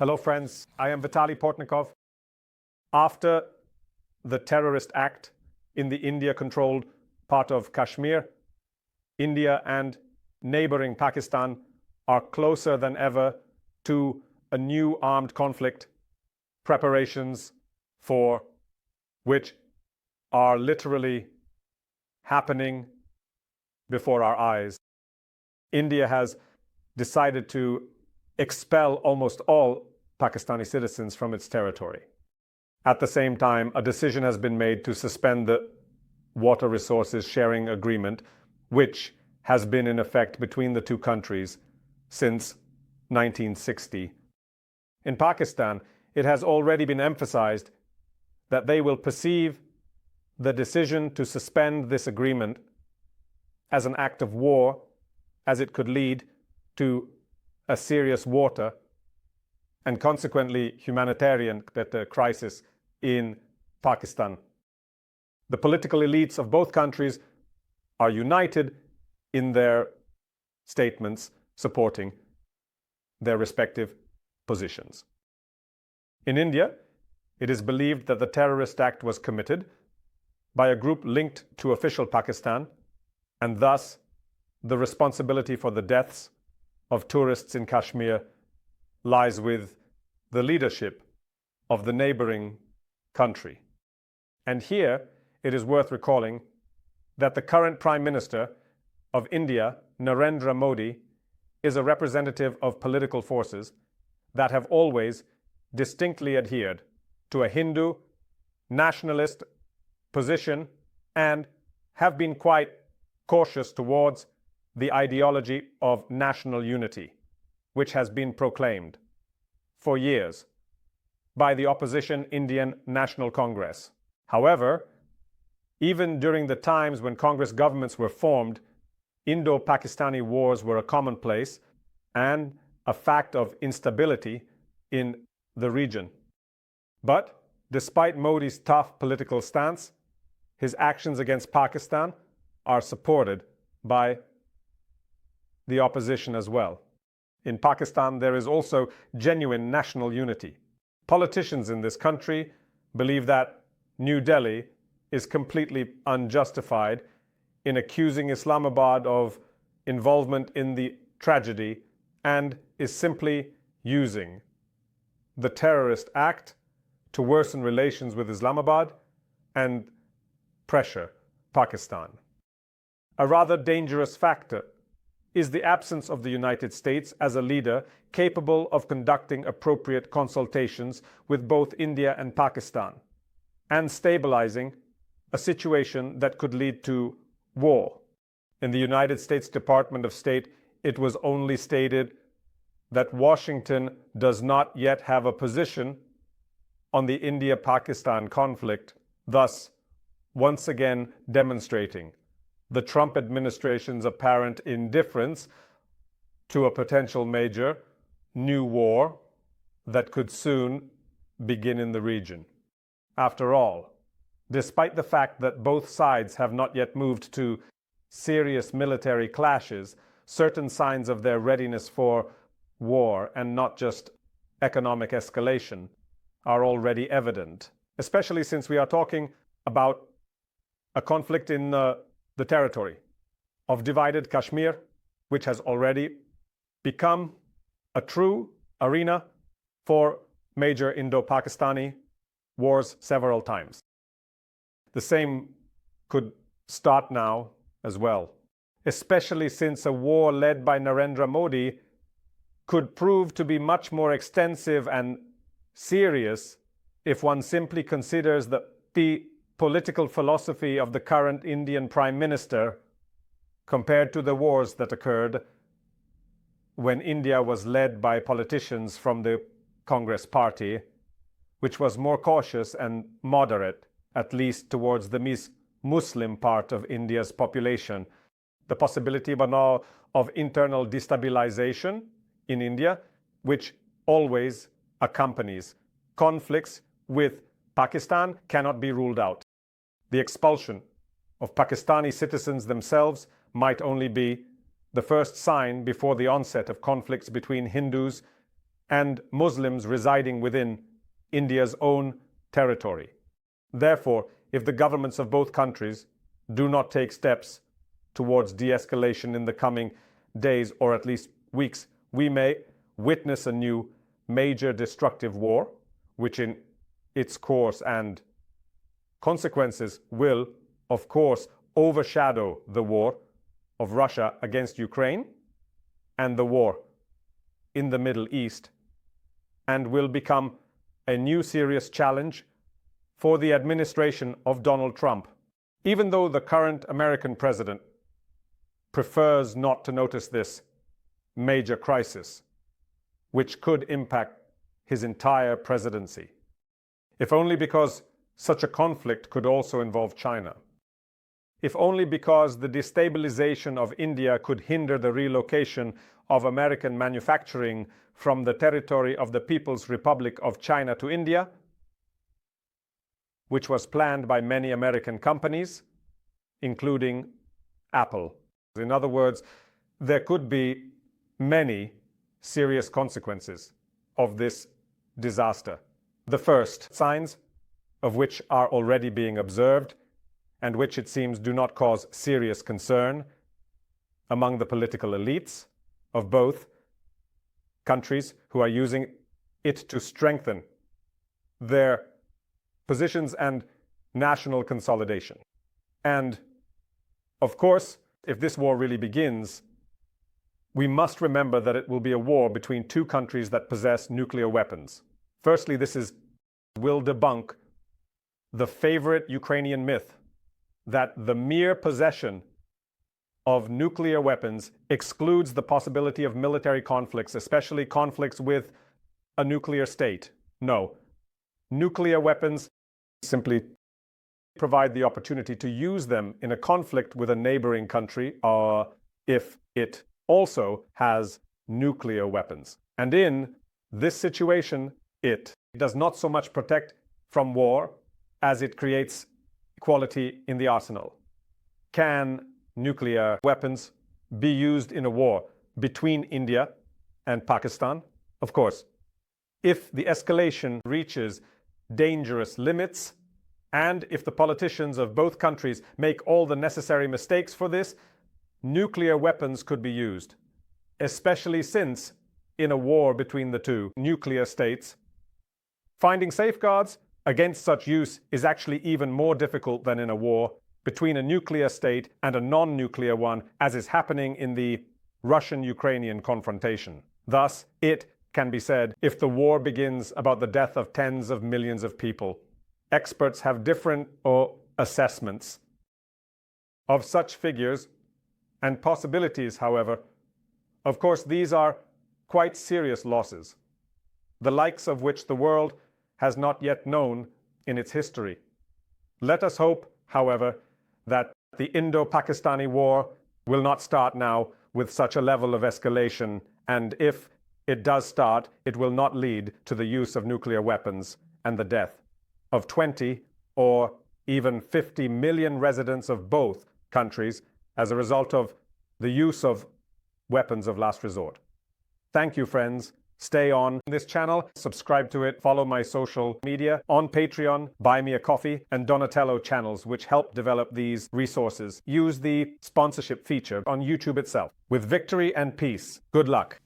Hello, friends. I am Vitaly Portnikov. After the terrorist act in the India-controlled part of Kashmir, India and neighboring Pakistan are closer than ever to a new armed conflict, preparations for which are literally happening before our eyes. India has decided to expel almost all Pakistani citizens from its territory. At the same time, a decision has been made to suspend the water resources sharing agreement, which has been in effect between the two countries since 1960. In Pakistan, it has already been emphasized that they will perceive the decision to suspend this agreement as an act of war, as it could lead to a serious water and consequently humanitarian crisis in Pakistan. The political elites of both countries are united in their statements supporting their respective positions. In India, it is believed that the terrorist act was committed by a group linked to official Pakistan, and thus the responsibility for the deaths of tourists in Kashmir lies with the leadership of the neighboring country. And here it is worth recalling that the current Prime Minister of India, Narendra Modi, is a representative of political forces that have always distinctly adhered to a Hindu nationalist position and have been quite cautious towards the ideology of national unity, which has been proclaimed for years by the opposition Indian National Congress. However, even during the times when Congress governments were formed, Indo-Pakistani wars were a commonplace and a fact of instability in the region. But despite Modi's tough political stance, his actions against Pakistan are supported by the opposition as well. In Pakistan, there is also genuine national unity. Politicians in this country believe that New Delhi is completely unjustified in accusing Islamabad of involvement in the tragedy and is simply using the terrorist act to worsen relations with Islamabad and pressure Pakistan. A rather dangerous factor is the absence of the United States as a leader capable of conducting appropriate consultations with both India and Pakistan and stabilizing a situation that could lead to war. In the United States Department of State, it was only stated that Washington does not yet have a position on the India-Pakistan conflict, thus once again demonstrating the Trump administration's apparent indifference to a potential major new war that could soon begin in the region. After all, despite the fact that both sides have not yet moved to serious military clashes, certain signs of their readiness for war and not just economic escalation are already evident, especially since we are talking about a conflict in the territory of divided Kashmir, which has already become a true arena for major Indo-Pakistani wars several times. The same could start now as well, especially since a war led by Narendra Modi could prove to be much more extensive and serious if one simply considers the political philosophy of the current Indian Prime Minister compared to the wars that occurred when India was led by politicians from the Congress Party, which was more cautious and moderate, at least towards the Muslim part of India's population. The possibility now of internal destabilization in India, which always accompanies conflicts with Pakistan, cannot be ruled out. The expulsion of Pakistani citizens themselves might only be the first sign before the onset of conflicts between Hindus and Muslims residing within India's own territory. Therefore, if the governments of both countries do not take steps towards de-escalation in the coming days or at least weeks, we may witness a new major destructive war, which in its course and consequences will, of course, overshadow the war of Russia against Ukraine and the war in the Middle East, and will become a new serious challenge for the administration of Donald Trump. Even though the current American president prefers not to notice this major crisis, which could impact his entire presidency, if only because such a conflict could also involve China. If only because the destabilization of India could hinder the relocation of American manufacturing from the territory of the People's Republic of China to India, which was planned by many American companies, including Apple. In other words, there could be many serious consequences of this disaster. The first signs of which are already being observed, and which it seems do not cause serious concern among the political elites of both countries who are using it to strengthen their positions and national consolidation. And, of course, if this war really begins, we must remember that it will be a war between two countries that possess nuclear weapons. Firstly, this will debunk the favorite Ukrainian myth that the mere possession of nuclear weapons excludes the possibility of military conflicts, especially conflicts with a nuclear state. No. Nuclear weapons simply provide the opportunity to use them in a conflict with a neighboring country, if it also has nuclear weapons. And in this situation, it does not so much protect from war as it creates equality in the arsenal. Can nuclear weapons be used in a war between India and Pakistan? Of course. If the escalation reaches dangerous limits, and if the politicians of both countries make all the necessary mistakes for this, nuclear weapons could be used, especially since, in a war between the two nuclear states, finding safeguards against such use is actually even more difficult than in a war between a nuclear state and a non-nuclear one, as is happening in the Russian-Ukrainian confrontation. Thus, it can be said, if the war begins about the death of tens of millions of people, experts have different assessments of such figures and possibilities, however. Of course, these are quite serious losses, the likes of which the world has not yet known in its history. Let us hope, however, that the Indo-Pakistani war will not start now with such a level of escalation, and if it does start, it will not lead to the use of nuclear weapons and the death of 20 or even 50 million residents of both countries as a result of the use of weapons of last resort. Thank you, friends. Stay on this channel, subscribe to it, follow my social media on Patreon, Buy Me a Coffee, and Donatello channels, which help develop these resources. Use the sponsorship feature on YouTube itself. With victory and peace, good luck.